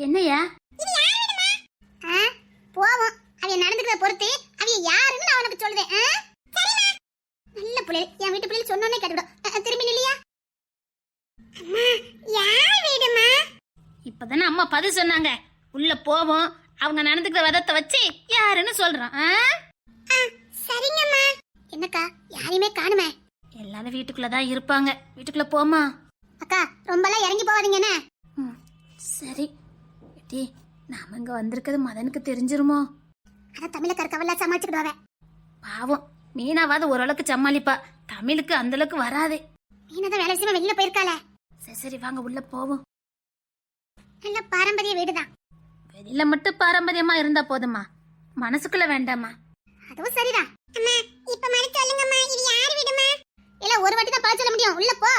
என்னையா? போவோம். அவன் நடந்துக்கிறத பொறுத்து அவன் யாருன்னு நான் உனக்கு சொல்லுவேன். நல்ல புள்ளை. என் வீட்டு பிள்ளைகள் சொன்னோன்னே கேட்டுவிடும். திரும்பி நில்லையா? அம்மா, யார் வீடுமா? இப்பதானே அம்மா பதில் சொன்னாங்க. உள்ள போவோம், அவங்க நடந்துக்கிற விதத்தை வச்சு யாருன்னு சொல்றோம். சரிங்கம்மா. என்னக்கா, யாரையுமே காணுமே. எல்லாரும் வீட்டுக்குள்ளதான் இருப்பாங்க. வீட்டுக்குள்ள போமா? அக்கா, ரொம்பலாம் இறங்கி போவாதீங்கண்ணே. சரி. நாம இங்க வந்திருக்கிறது மதனுக்கு தெரிஞ்சிருமோ? அத தமிழக்கார கவலை சமாளிச்சுக்கிடுவாங்க. பாவம், மீனாவாது ஓரளவுக்கு சமாளிப்பா. தமிழுக்கு அந்த அளவுக்கு வராது. மீனா தான் வேலை விஷயமா வெளியில போயிருக்காளே. சரி சரி, வாங்க உள்ள போவோம். நல்ல பாரம்பரிய வீடுதான். வெளியில மட்டும் பாரம்பரியமா இருந்தா போதுமா, மனசுக்குள்ள வேண்டாமா? அதுவும் சரிதான். அம்மா, இப்ப மாதிரி சொல்லுங்கம்மா, இது யார் வீடுமா? இல்ல, ஒரு வாட்டி தான் பால் சொல்ல முடியும். உள்ள போ.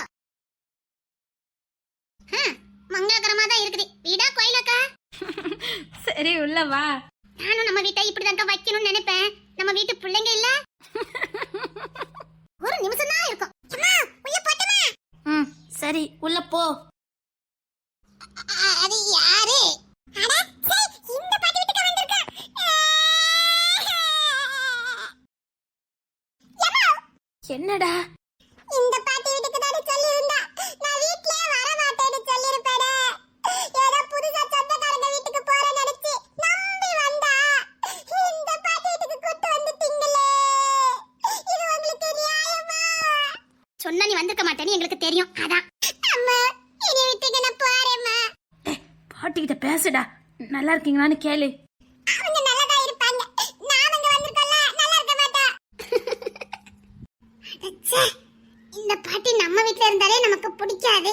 மங்களகரமா தான் இருக்குது. வீடா கோயிலாக்கா? சரி, உள்ள வா. நானும் நம்ம வீட்டை இப்படிதான் வைக்கணும்னு நினைப்பேன். நம்ம வீட்டு பிள்ளைங்க இல்ல. ஒரு நிமிஷம் தான் இருக்கும். அம்மா, உள்ள போட்டுமா? சரி, உள்ள போ. அது யாரு? அட, இந்த பாட்டி வீட்டுக்கு வந்திருக்கா. என்னடா? இந்த பாட்டி வீட்டுக்கு தான் சொல்லிருந்தா. நான் வீட்லயே வர மாட்டேன்னு சொல்லிருப்பேனே. ஏதோ புதுசா சொந்தக்காரங்க வீட்டுக்கு போறேன்னு நினைச்சு நம்பி வந்தா. இந்த பாட்டி வீட்டுக்கு கூட்டி வந்துட்டீங்களே. இது உங்களுக்கு நியாயமா? சொன்னா நீ வந்திருக்க மாட்டேன்னு எங்களுக்கு தெரியும். அதான். அம்மா, இனி விட்டுங்க, நான் போறேம்மா. பாட்டி கிட்ட பேசுடா. நல்லா இருக்கீங்களான்னு கேளு. அவங்க நல்லதா இருப்பாங்க. நான் அங்க வந்திருக்கல, நல்லா இருக்க மாட்டா. இந்த பாட்டி நம்ம வீட்ல இருந்தாலே நமக்கு பிடிக்காது.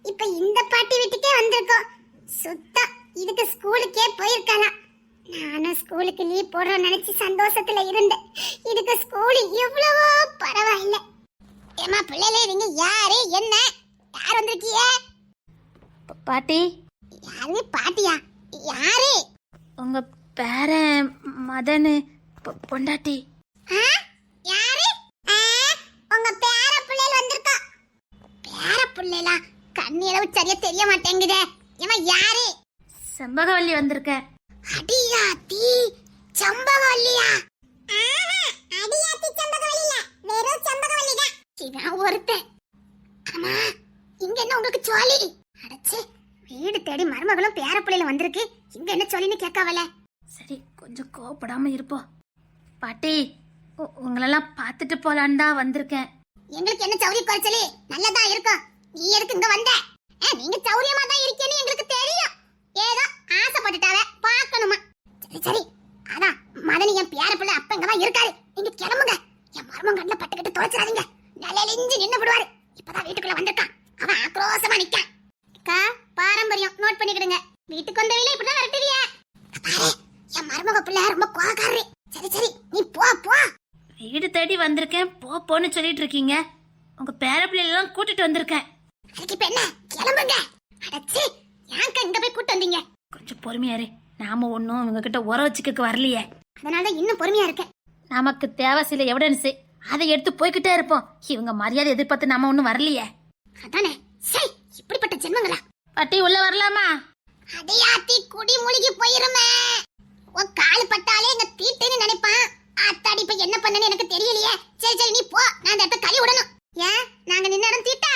இப்ப இந்த பாட்டி வீட்டுக்கே வந்திருக்கோம். சுத்தம் இதுக்கு ஸ்கூலுக்கே போயிருக்கலாம். நானும் ஸ்கூலுக்கு லீவ் போடுறோம்னு நினைச்சு சந்தோஷத்துல இருந்தேன். இதுக்கு ஸ்கூல் எவ்வளவோ பரவாயில்லை. ஏமா பிள்ளைல நீங்க யாரு? என்ன யார் வந்திருக்கீங்க? பாட்டி. யாரு பாட்டியா? யாரு? உங்க பேரன் மதனு பொண்டாட்டி. யாரு? உங்க பேர பிள்ளைல வந்திருக்கா. பேர பிள்ளைல கண்ணியளவு சரியா தெரிய மாட்டேங்குதே. இவன் யாரு? செம்பகவல்லி வந்திருக்க. அடியாத்தி சம்பகவல்லியா? அடியாத்தி சம்பகவல்லி இல்ல, வெறும் சம்பகவல்லி தான். இவன் ஒருத்தன். அம்மா, இங்க என்ன உங்களுக்கு சொல்லி? அடச்சே, வீடு தேடி மருமகளும் பேர பிள்ளைல வந்திருக்கு. இங்க என்ன சொல்லின்னு கேட்காவல. சரி, கொஞ்சம் கோவப்படாம இருப்போம். பாட்டி, உங்களெல்லாம் பார்த்துட்டு போலான்டா வந்திருக்கேன். எங்களுக்கு என்ன சௌரிய குறைச்சலி? நல்லதா இருக்கும். நீ எதுக்கு இங்க வந்த? நீங்க சௌரியமா தான் இருக்கேன்னு எங்களுக்கு தெரியும். ஏதோ ஆசைப்பட்டுட்டாவே பார்க்கணுமா? சரி சரி, அதான் மதனி என் பேர பிள்ளை அப்ப இங்கதான் இருக்காரு. நீங்க கிளம்புங்க. என் மருமன் கண்ணில் பட்டுக்கிட்டு துவைச்சிடாதீங்க. நிலையில இஞ்சி நின்று விடுவாரு. இப்பதான் வீட்டுக்குள்ள வந்திருக்கான். அவன் ஆக்ரோஷமா நிக்கான். அக்கா, பாரம்பரியம் நோட் பண்ணிக்கிடுங்க. வீட்டுக்கு வந்தவையில இப்படிதான் விரட்டுவிய. பாரு, என் மருமக பிள்ளை ரொம்ப கோவக்காரரு. சரி சரி, நீ போ போ. வீடு தேடி வந்திருக்கேன் போன்னு சொல்லிட்டு இருக்கீங்க. உங்க பேர பிள்ளைலாம் கூட்டிட்டு வந்திருக்கேன். அதுக்கு இப்ப என்ன? கிளம்புங்க. அடச்சி, ஏன்க்கா இங்க போய் கூட்டு வந்தீங்க? கொஞ்சம் பொறுமையாரு. நாம ஒன்னும் இவங்க கிட்ட உர வச்சுக்க வரலையே. அதனாலதான் இன்னும் பொறுமையா இருக்கேன். நமக்கு தேவை சில எவிடன்ஸ், அதை எடுத்து போய்கிட்டே இருப்போம். இவங்க மரியாதை எதிர்பார்த்து நாம ஒன்னும் வரலையே. அதானே. சரி, இப்படிப்பட்ட ஜென்மங்களா? பாட்டி, உள்ள வரலாமா? அடியாத்தி குடி மூழ்கி போயிருமே. உன் காலு பட்டாலே எங்க தீட்டுன்னு நினைப்பான். அத்தாடி, இப்ப என்ன பண்ணனு எனக்கு தெரியலையே. சரி சரி, நீ போ. நான் அந்த இடத்த கழுவி விடணும். ஏன், நாங்க நின்ன இடம் தீட்டா?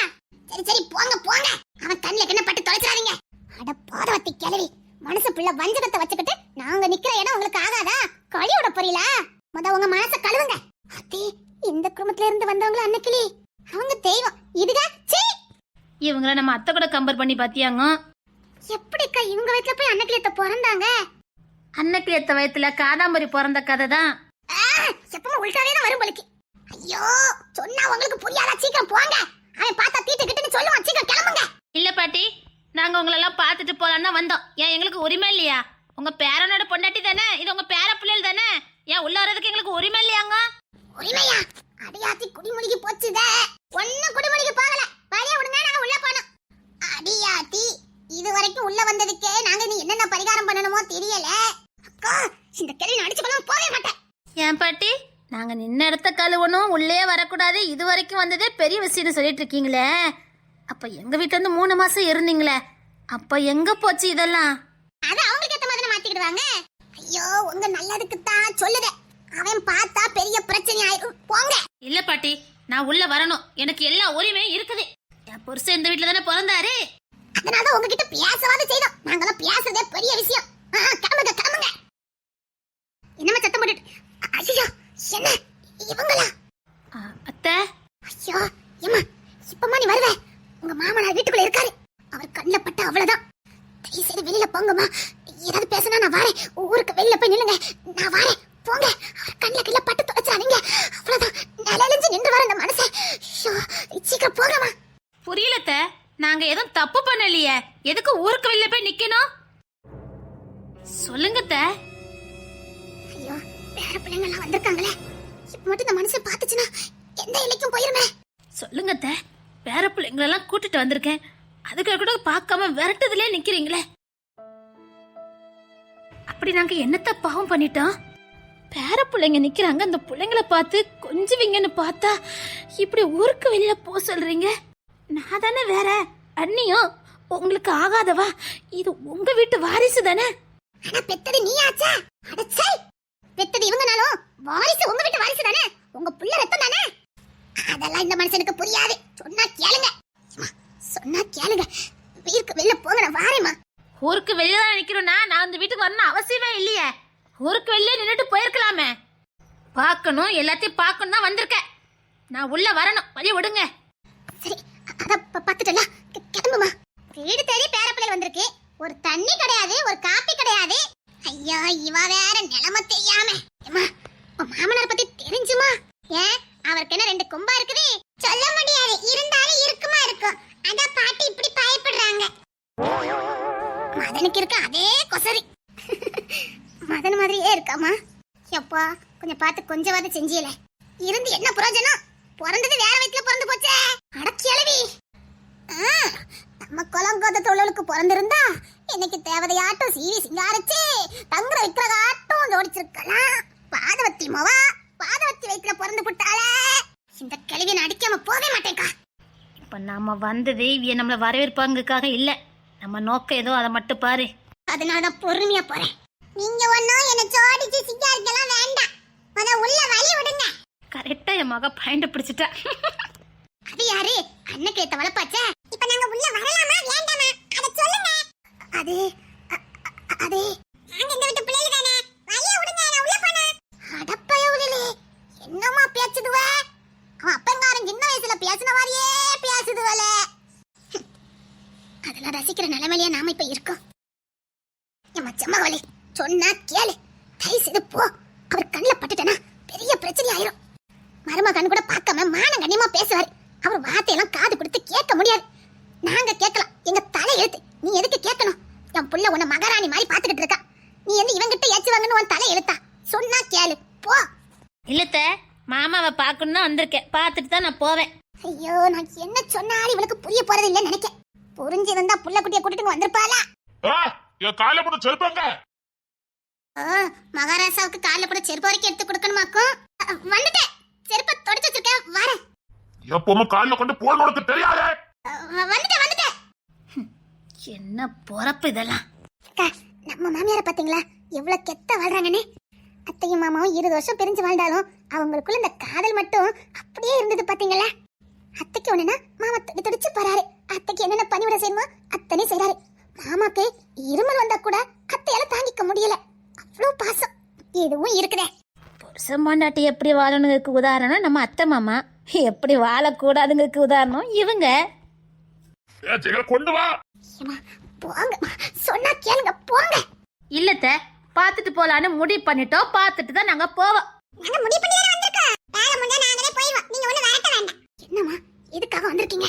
சரி சரி, போங்க போங்க. அவன் கண்ணுல என்ன பட்டு தொலைச்சிடாதீங்க. அட போதவத்தி கிளவி, மனசு பிள்ளை வஞ்சகத்தை வச்சுக்கிட்டு நாங்க நிக்கிற இடம் உங்களுக்கு ஆகாதா? கழுவி விட போறீங்களா? முத உங்க மனசை கழுவுங்க. அத்தி, இந்த குடும்பத்துல இருந்து வந்தவங்கள அன்னைக்கிளி அவங்க தெய்வம். இதுக இவங்கள நம்ம அத்தை கூட கம்பேர் பண்ணி பாத்தியாங்க. எப்படிக்கா இவங்க வயசுல போய் அன்னைக்கிளியத்தை பிறந்தாங்க? அன்னக்கிளியத்த வயத்துல காதாம்பரி பிறந்த கதை தான். எப்பவும் உள்டாவே தான் வரும் பலிக்கு. ஐயோ, சொன்னா உங்களுக்கு புரியாதா? சீக்கிரம் போங்க. அவன் பார்த்தா தீட்டு கிட்டுன்னு சொல்லுவான். சீக்கிரம் கிளம்புங்க. இல்ல பாட்டி, நாங்க உங்களெல்லாம் பார்த்துட்டு போலான்னு வந்தோம். ஏன் எங்களுக்கு உரிமை இல்லையா? உங்க பேரனோட பொண்டாட்டி தானே, இது உங்க பேர பிள்ளைகள் தானே. ஏன் உள்ள வரதுக்கு எங்களுக்கு உரிமை இல்லையாங்க? உரிமையா? அடியாத்தி குடிமொழிக்கு போச்சுதே. ஒன்னும் குடிமொழிக்கு போகல. வழிய விடுங்க, நாங்க உள்ள போனோம். அடியாத்தி, இது வரைக்கும் உள்ள வந்ததுக்கே நாங்க நீ என்னென்ன பரிகாரம் பண்ணணுமோ தெரியல. அக்கா, இந்த கிளவி அடிச்சு கொள்ளாம போவே மாட்டேன். ஏன் பாட்டி, நாங்க நின்ன இடத்த கழுவணும், உள்ளே வரக்கூடாது, இது வரைக்கும் வந்ததே பெரிய விஷயம்னு சொல்லிட்டு இருக்கீங்களே. அப்ப எங்க வீட்டுல இருந்து 3 மாசம் இருந்தீங்களே, அப்ப எங்க போச்சு இதெல்லாம்? அத அவங்களுக்கு ஏத்த மாதிரி மாத்திக்கிடுவாங்க. ஐயோ உங்க நல்லதுக்கு தான் சொல்லுதே. அவன் பார்த்தா பெரிய பிரச்சனை ஆயிடும். போங்க. இல்ல பாட்டி, நான் உள்ள வரணும். எனக்கு எல்லா உரிமையும் இருக்குது. என் புருஷன் இந்த வீட்டுல தானே பிறந்தாரு. அதனால உங்ககிட்ட பேசவாத செய்தோம். நாங்கெல்லாம் பேசுறதே பெரிய விஷயம். கிளம்புங்க கிளம்புங்க. என்னமா சத்தம் போட்டுட்டு? ஐயோ என்ன இவங்களா? அத்தை. ஐயோ ஏமா இப்பமா நீ வருவே? உங்க மாமனார் வீட்டுக்குள்ள இருக்காரு. அவர் கண்ணில் பட்ட அவ்வளவுதான். தயவு செய்து வெளியில போங்கம்மா. ஏதாவது பேசினா நான் வரேன். ஊருக்கு வெளியில போய் நில்லுங்க. நான் வரேன். போங்க. அவர் கண்ணில் பட்டு தொலைச்சாதீங்க. அவ்வளவுதான். நிலையிலிருந்து நின்று வர அந்த மனுஷன். சீக்கிரம் போங்கம்மா. புரியல அத்தை. நாங்க எதுவும் தப்பு பண்ணலையே. எதுக்கு ஊருக்கு வெளியில போய் நிக்கணும்? சொல்லுங்க அத்தை. ஐயோ வேற பிள்ளைங்க எல்லாம் வந்திருக்காங்களே. இப்ப மட்டும் இந்த மனுஷன் பாத்துச்சுன்னா எந்த இலைக்கும் போயிருமே. சொல்லுங்க அத்தை. பேர பிள்ளைங்களெல்லாம் கூட்டிட்டு வந்திருக்கேன். அதுக்கு கூட பார்க்காம விரட்டதுலயே நிக்கிறீங்களே. அப்படி நாங்க என்னத்த பாவம் பண்ணிட்டோம்? பேர பிள்ளைங்க நிக்கிறாங்க. அந்த பிள்ளைங்களை பார்த்து கொஞ்சுவீங்கன்னு பார்த்தா இப்படி ஊருக்கு வெளியில போ சொல்றீங்க. நான் தானே வேற அண்ணியும் உங்களுக்கு ஆகாதவா? இது உங்க வீட்டு வாரிசு தானே. ஆனா பெத்தது நீயாச்சா? அடச்சே, பெத்தது இவங்கனாலும் வாரிசு உங்க வீட்டு வாரிசு தானே. உங்க புள்ள ரத்தம் தானே. அதெல்லாம் இந்த மனுஷனுக்கு புரியாது. சொன்னா கேளுங்க. சொன்னா கேளுங்க. வீட்டுக்கு வெளில போங்க. நான் வாரேம்மா. ஊருக்கு வெளியில தான் நிக்கிறோம்னா நான் அந்த வீட்டுக்கு வரணும் அவசியமே இல்லையே. ஊருக்கு வெளியே நின்றுட்டு போயிருக்கலாமே. பார்க்கணும், எல்லாத்தையும் பார்க்கணும் தான் வந்திருக்கேன். நான் உள்ள வரணும். வழி விடுங்க. சரி அத பாத்துட்டல. கிளம்புமா. வீடு தேடி பேர பிள்ளை வந்திருக்கு. ஒரு தண்ணி கிடையாது, ஒரு காப்பி கிடையாது. ஐயோ இவ வேற நிலைமை தெரியாம. அம்மா மாமனார் பத்தி தெரிஞ்சுமா? ஏன் அவருக்கு என்ன ரெண்டு கொம்பா இருக்குது? சொல்ல முடியாது. இருந்தாலும் இருக்குமா இருக்கும். அத பாட்டி இப்படி பயப்படுறாங்க. மதனுக்கு இருக்க அதே கொசரி. மதன் மாதிரியே இருக்காமா? எப்பா கொஞ்சம் பார்த்து கொஞ்சவாத செஞ்சியல. இருந்து என்ன பிரயோஜனம்? பிறந்தது வேற வயித்துல பிறந்து போச்சே. அடக்கியளவி. நம்ம குலங்கோத தொழிலுக்கு பிறந்திருந்தா இன்னைக்கு தேவதையாட்டும் சீவி சிங்காரிச்சு தங்குற விக்கிரகாட்டும் ஜோடிச்சிருக்கலாம். பாதவத்தி மோவா பாதவத்தி வயித்துல பிறந்து புட்டாளே. இந்த கிழவி நான் அடிக்காம போக மாட்டேன்க்கா. இப்ப நாம வந்தது இவ நம்மள வரவேற்பாங்கக்காக இல்ல. நம்ம நோக்கம் ஏதோ அதை மட்டும் பாரு. அதனாலதான் பொறுமையா போறேன். நீங்க ஒன்னும் என்ன ஜோடிச்சு சிங்காரிக்கலாம் வேண்டாம். அத உள்ள வழி விடுங்க. கரெக்டா என் மக பாயிண்ட் பிடிச்சிட்டா. அது யாரு? அண்ணக்கு ஏத்த வளப்பாச்சே. இப்ப நாங்க உள்ள வரலாமா வேண்டாமா? அத சொல்லுங்க. அது அது நாங்க இந்த வீட்டு பிள்ளைங்க தானே. வழிய விடுங்க. நான் உள்ள போறேன். அடப்பயவுலே என்னமா பேச்சுதுவ? அவன் அப்பங்காரன் சின்ன வயசுல பேசின மாதிரியே பேசுதுவல. அதெல்லாம் ரசிக்கிற நிலைமையில நாம இப்ப இருக்கோம். என் செம்மவளே சொன்னா கேளு. தயவு செய்து போ. அவர் கண்ணில் பட்டுட்டனா பெரிய பிரச்சனை ஆயிரும். மருமகன் கூட பார்க்காம மானம் கண்ணியமா பேசுவாரு. அவர் வார்த்தையெல்லாம் காது கொடுத்து கேட்க முடியாது. நாங்க கேட்கலாம். எங்க தலை எழுத்து. நீ எதுக்கு கேட்கணும்? என் புள்ள உன்னை மகாராணி மாதிரி பாத்துக்கிட்டு இருக்கா. நீ வந்து இவங்கிட்ட ஏச்சு வாங்கன்னு உன் தலை எழுத்தா? சொன்னா கேளு போ. இல்லத்த, மாமாவை பார்க்கணும் தான் வந்திருக்கேன். பார்த்துட்டு தான் நான் போவேன். ஐயோ நான் என்ன சொன்னாலும் இவளுக்கு புரிய போறது இல்லைன்னு நினைக்கேன். புரிஞ்சிருந்தா புள்ள குட்டியை கூட்டிட்டு வந்திருப்பாளா? கால போட்டு செருப்பாங்க. மகாராசாவுக்கு கால போட செருப்பு வரைக்கும் எடுத்து கொடுக்கணுமாக்கும். வந்துட்டேன். செருப்பை தொடச்சு வச்சிருக்கேன். வரேன். எப்பவுமே கால கொண்டு போன் உனக்கு தெரியாது. வந்துட்டேன். என்ன பொறப்பு இதெல்லாம். நம்ம மாமியார பாத்தீங்களா எவ்வளவு கெட்ட வாழ்றாங்கன்னு. அத்தையும் மாமாவும் 20 வருஷம் பிரிஞ்சு வாழ்ந்தாலும் அவங்களுக்குள்ள இந்த காதல் மட்டும் அப்படியே இருந்தது பாத்தீங்களா? அத்தைக்கு ஒண்ணுனா மாமா துடிச்சு போறாரு. அத்தைக்கு என்னென்ன பணிவிட செய்யணுமோ அத்தனை செய்றாரு. மாமாக்கு இருமல் வந்தா கூட அத்தையால தாங்கிக்க முடியல. அவ்வளவு பாசம். இதுவும் இருக்குதே. புருஷன் பொண்டாட்டி எப்படி வாழணுங்கிறதுக்கு உதாரணம் நம்ம அத்தை மாமா. எப்படி வாழக்கூடாதுங்கிறதுக்கு உதாரணம் இவங்க. கொண்டு வா. போங்க. சொன்னா கேளுங்க போங்க. இல்லத்த, பார்த்துட்டு போலான்னு முடிவு பண்ணிட்டோம். பார்த்துட்டு தான் நாங்க போவோம். நாங்க முடிவு பண்ணி வந்திருக்கோம். வேலை முடிஞ்சா நாங்களே போய்வோம். நீங்க ஒண்ணு வரட்ட வேண்டாம். என்னம்மா எதுக்காக வந்திருக்கீங்க?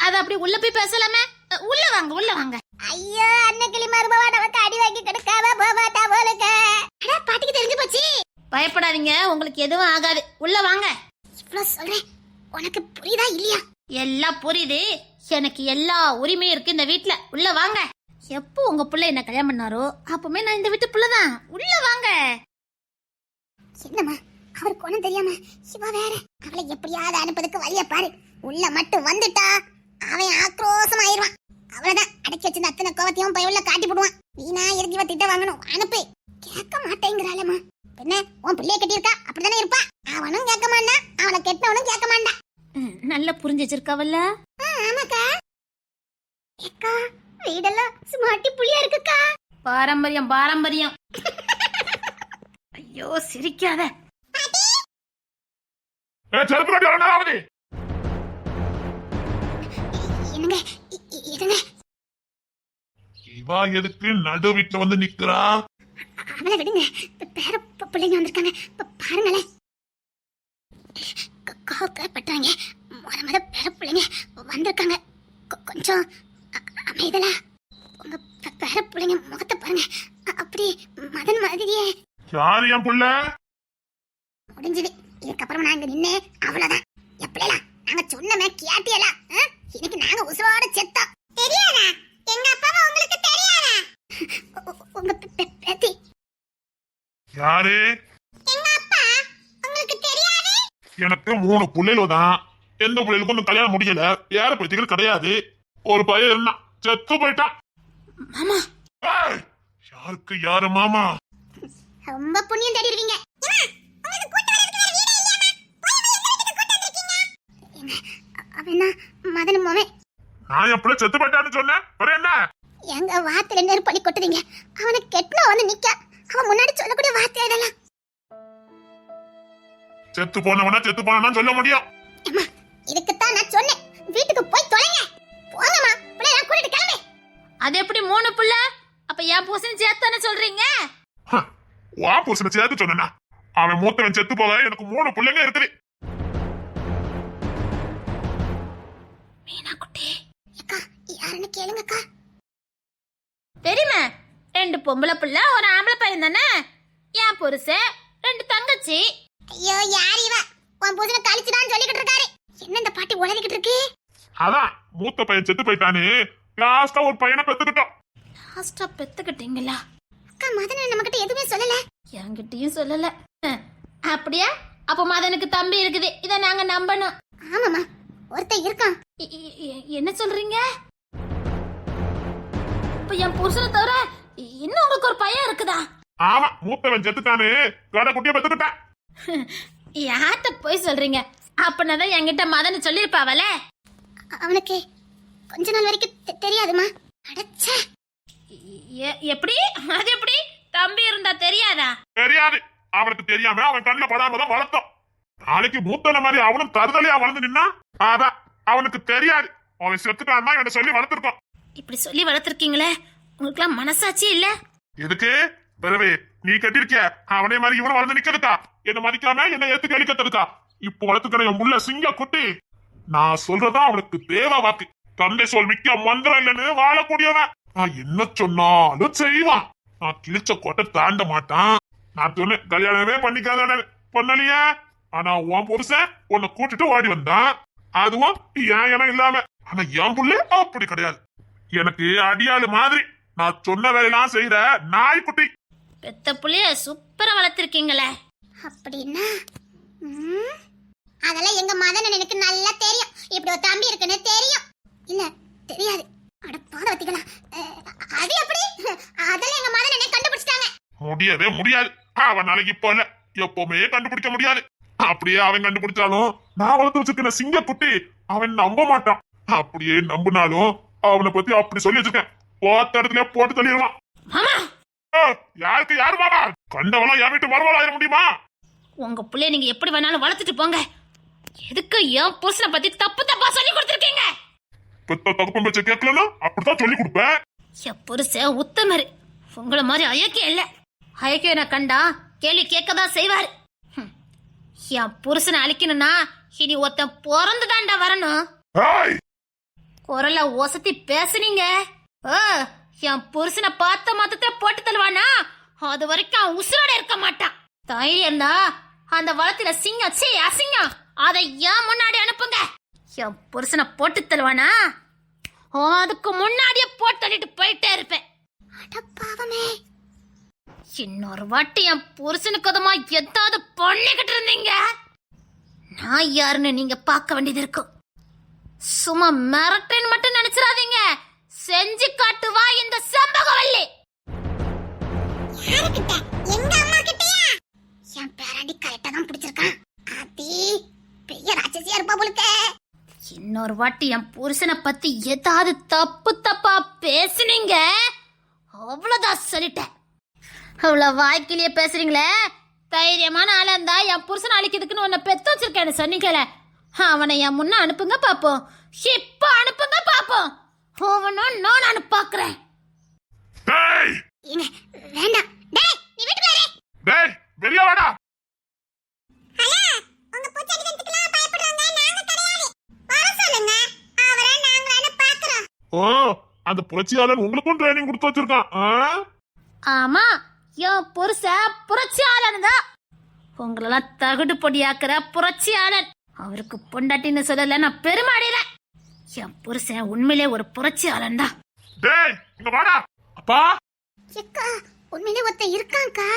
அது அப்படி உள்ள போய் பேசலாமே. உள்ள வாங்க உள்ள வாங்க. ஐயோ அன்னைக்கிளி மருமவா நமக்கு அடி வாங்கி கிடக்காம போவாட்டா போலுங்க. அட பாட்டிக்கு தெரிஞ்சு போச்சு. பயப்படாதீங்க, உங்களுக்கு எதுவும் ஆகாது. உள்ள வாங்க. இவ்வளவு சொல்றேன். உனக்கு புரியுதா இல்லையா? எல்லாம் புரியுது. எனக்கு எல்லா உரிமையும் இருக்கு இந்த வீட்டுல. உள்ள வாங்க. எப்போ உங்க புள்ள என்ன கல்யாணம் பண்ணாரோ அப்பவுமே நான் இந்த வீட்டு புள்ளதான். உள்ள வாங்க. என்னம்மா அவருக்கு ஒண்ணும் தெரியாம சிவா வேற. அவளை எப்படியாவது அனுப்பதுக்கு வழிய பாரு. உள்ள மட்டும் வந்துட்டா அவன் ஆக்ரோஷமாயிருவான். அவ்வளவுதான். அடக்கி வச்சிருந்த அத்தனை கோவத்தையும் போய் உள்ள காட்டி போடுவான். வீணா இறக்கி வத்திட்ட வாங்கணும் அனுப்பு. கேட்க மாட்டேங்கிறாளம்மா. என்ன உன் பிள்ளைய கட்டியிருக்கா அப்படிதானே இருப்பா. அவனும் கேட்க மாட்டான், அவளை கெட்டவனும் கேட்க மாட்டான். நல்லா புரிஞ்சு வச்சிருக்காவல்ல. ஆமாக்கா. அக்கா வீடெல்லாம் ஸ்மார்ட்டி புளியா இருக்குக்கா. பாரம்பரியம் பாரம்பரியம். ஐயோ சிரிக்காத. செருப்பு கட்டி வரணும். என்னங்க இருங்க. இவா எதுக்கு நடு வீட்டுல வந்து நிக்கிறா? அவளை விடுங்க. பேர பிள்ளைங்க வந்திருக்காங்க பாருங்களேன். காவப்பட்டாங்க. முத பேர பிள்ளைங்க வந்திருக்காங்க. கொஞ்சம் அமைதலா உங்க பேர பிள்ளைங்க முகத்தை பாருங்க. அப்படி மதன் மாதிரியே. யாரு என் புள்ள? முடிஞ்சது. இதுக்கப்புறம் நாங்க நின்னே அவ்வளவுதான். எப்படிலாம் நாங்க சொன்னமே கேட்டியலா? இன்னைக்கு நாங்க உசுரோட செத்தோம். தெரியாதா? எங்க அப்பாவை உங்களுக்கு தெரியாதா? உங்க பேத்தி. யாரு? எங்க அப்பா உங்களுக்கு தெரியாது? எனக்கு 3 புள்ளைகள் தான். எந்த புள்ளைகளுக்கும் இன்னும் கல்யாணம் முடியல. பேர பேத்திகள் கிடையாது. ஒரு பையன் இருந்தான், செத்து போயிட்டான். மாமா ஏய், யாருக்கு யாரு மாமா? ரொம்ப புண்ணியம் தேடிடுவீங்க. அவனா மதன் மோவே. நான் என் பிள்ளை செத்து போயிட்டான்னு சொன்னேன். வேற என்ன? எங்க வார்த்தையில நெருப்படி கொட்டுறீங்க. அவனை கெட்டன வந்து நிக்க. அவன் முன்னாடி சொல்லக்கூடிய வார்த்தை இதெல்லாம். செத்து போனவனா சொல்ல முடியும். அம்மா இதுக்குத்தான் நான் சொன்னேன், வீட்டுக்கு போய் தொலைங்க. போங்கம்மா, பிள்ளைய கூட்டிட்டு கிளம்பு. அது எப்படி 3 புள்ள? அப்ப என் புருஷன் சேர்த்தானே சொல்றீங்க? வா புருஷனை சேர்த்து சொன்னா அவன் மூத்தவன் செத்து போக எனக்கு 3 பிள்ளைங்க இருக்குது. மீனா குட்டி அக்கா யாருன்னு கேளுங்கக்கா. தெரியுமா? 2 பொம்பளை புள்ள, ஒரு ஆம்பளை பையன் தானே. என் புருஷன், 2 தங்கச்சி. ஐயோ யார் இவ? உன் புதுன கழிச்சுடான்னு சொல்லிக்கிட்டு இருக்காரு. என்ன இந்த பாட்டி உளறிக்கிட்டு இருக்கு? அதான் மூத்த பையன் செத்து போயிட்டானே, லாஸ்டா ஒரு பையனை பெத்துக்கிட்டோம். லாஸ்டா பெத்துக்கிட்டீங்களா? அக்கா மதன் நம்ம கிட்ட எதுவுமே சொல்லல. என்கிட்டயும் சொல்லல. அப்படியா? அப்ப மதனுக்கு தம்பி இருக்குது, இத நாங்க நம்பணும். ஆமாமா ஒருத்தன் இருக்கான். என்ன சொல்றீங்க? இப்ப என் புருஷனை தவிர இன்னும் உங்களுக்கு ஒரு பையன் இருக்குதா? ஆமா, மூத்தவன் செத்துட்டானே, கடை குட்டிய பெத்துக்கிட்டான். யார்கிட்ட போய் சொல்றீங்க? அப்பனதான் என்கிட்ட மதன் சொல்லிருப்பாவல. அவனுக்கு கொஞ்ச நாள் வரைக்கும் தெரியாதுமா. அடச்சே. எப்படி? அது எப்படி? தம்பி இருந்தா தெரியாதா? தெரியாது. அவனுக்கு தெரியாம அவன் கண்ணுல படாமதான் வளர்த்தோம். நாளைக்கு மூத்தன மாதிரி அவனும் தருதலையா வளர்ந்து நின்னா அதான் அவனுக்கு தெரியாது. அவன் செத்துட்டான் தான் என்ன சொல்லி வளர்த்துருக்கோம். இப்படி சொல்லி வளர்த்திருக்கீங்களே, உங்களுக்குலாம் மனசாட்சி இல்ல? எதுக்கு பிறவே நீ கட்டிருக்க அவனே மாதிரி இவனும் வளர்ந்து நிக்கிறதுக்கா? என்ன மதிக்காம என்ன ஏத்து கழிக்கிறதுக்கா? இப்போ வளர்த்துக்கிற என் முள்ள சிங்க குட்டி. நான் சொல்றதா அவனுக்கு தேவ வாக்கு. தந்தை சொல் மிக்க மந்திரம் இல்லைன்னு வாழக்கூடியவன். நான் என்ன சொன்னாலும் செய்வான். நான் கிழிச்ச கோட்டை தாண்ட மாட்டான். நான் சொன்னேன் கல்யாணமே பண்ணிக்காத பண்ணலையே. ஆனா உன் புருஷன் உன்னை கூட்டிட்டு ஓடி வந்தான். அதுவும் ஏன் இனம் இல்லாம. ஆனா என் புள்ள அப்படி கிடையாது. எனக்கு அடியாளு மாதிரி. நான் சொன்ன வேலையெல்லாம் செய்யற நாய்க்குட்டி. பெத்த புள்ளைய சூப்பரா வளர்த்திருக்கீங்களே. அப்படின்னா அதெல்லாம் எங்க மதன் எனக்கு நல்லா தெரியும். இப்படி ஒரு தம்பி இருக்குன்னு தெரியும். இல்ல தெரியாது. அட பாதவத்திகளா, அது எப்படி? அதெல்லாம் எங்க மதன் என்ன கண்டுபிடிச்சிட்டாங்க. முடியவே முடியாது. அவன் நாளைக்கு இப்போ இல்ல, எப்பவுமே கண்டுபிடிக்க முடியாது. அப்படியே அவன் கண்டுபிடிச்சாலும் நான் வளர்த்து வச்சிருக்கிற சிங்க குட்டி அவன் நம்ப மாட்டான். அப்படியே நம்பினாலும் அவனை பத்தி அப்படி சொல்லி வச்சிருக்கேன். போத்த இடத்துல போட்டு தள்ளிடுவான். யாருக்கு யாரு மாமா? கண்டவெல்லாம் என் வீட்டு மறுவாள் ஆயிட முடியுமா? உங்க புள்ளைய நீங்க எப்படி வேணாலும் வளர்த்துட்டு போங்க. எதுக்கு என் புருஷனை பத்தி தப்பு தப்பா சொல்லி கொடுத்திருக்கீங்க? பெத்த தகுப்பம் வச்ச கேட்கலன்னா அப்படித்தான் சொல்லி கொடுப்பேன். என் புருஷன் உத்தமரு. உங்களை மாதிரி அயக்கியம் இல்ல. அயக்கியனை கண்டா கேள்வி கேட்கதான் செய்வாரு. என் புருஷனை அழிக்கணும்னா இனி ஒருத்தன் பிறந்து தாண்டா வரணும். குரல ஒசத்தி பேசுனீங்க. என் புருஷனை பார்த்த மொத்தத்தை போட்டு தருவானா? அது வரைக்கும் அவன் உசுரோட இருக்க மாட்டான். தைரியம் தான் அந்த வளத்துல சிங்கம் சே அசிங்கம். அதை ஏன் முன்னாடி அனுப்புங்க. என் புருஷனை போட்டு தருவானா? அதுக்கு முன்னாடியே போட்டு தள்ளிட்டு போயிட்டே இருப்பேன். அடப்பாவமே. இன்னொரு வாட்டி என் புருஷனுக்கு அதுமா எதாவது பண்ணிக்கிட்டு இருந்தீங்க, நான் யாருன்னு நீங்க பார்க்க வேண்டியது இருக்கும். சும்மா மிரட்டேன்னு மட்டும் நினைச்சிடாதீங்க. செஞ்சு காட்டுவா இந்த செம்பகவல்லி. யாருக்கிட்ட? எங்க அம்மா கிட்டயா? என் பேராண்டி கரெக்டா தான் பிடிச்சிருக்கான். ஆத்தி பெரிய ராட்சசியா இருப்பா போலுக்க. இன்னொரு வாட்டி என் புருஷனை பத்தி ஏதாவது தப்பு தப்பா பேசுனீங்க அவ்வளவுதான் சொல்லிட்டேன். அவ்வளவு வாய்க்கிலேயே பேசுறீங்களே, தைரியமான ஆளா இருந்தா என் புருஷனை அழிக்கிறதுக்குன்னு உன்னை பெத்து வச்சிருக்கேன்னு சொன்னீங்களே, அவனை என் முன்ன அனுப்புங்க பாப்போம். இப்ப அனுப்புங்க பாப்போம். அவனும் நான் அனுப்பாக்குறேன். டேய் ஏங்க வேண்டாம். டேய் நீ வீட்டுக்குள்ள இரு. டேய் வெளிய வாடா. ஹலோ, உங்க பூச்சாடிகளுக்குலாம் பயப்படுறாங்க, நாங்க கிடையாது. வர சொல்லுங்க, அவரை நாங்களான பாக்குறோம். ஓ, அந்த புரட்சியாளன் உங்களுக்கும் ட்ரைனிங் கொடுத்து வச்சிருக்கான். ஆமா, என் புருஷன் புரட்சியாளன் தான். உங்களெல்லாம் தகுடு பொடியாக்குற புரட்சியாளன். அவருக்கு பொண்டாட்டின்னு சொல்லல, நான் பெருமாடிறேன். என் புருஷன் உண்மையிலே ஒரு புரட்சியாளன் தான். டேய் இங்க வாடா. அப்பா எக்கா உண்மையிலே ஒருத்தன் இருக்கான்க்கா.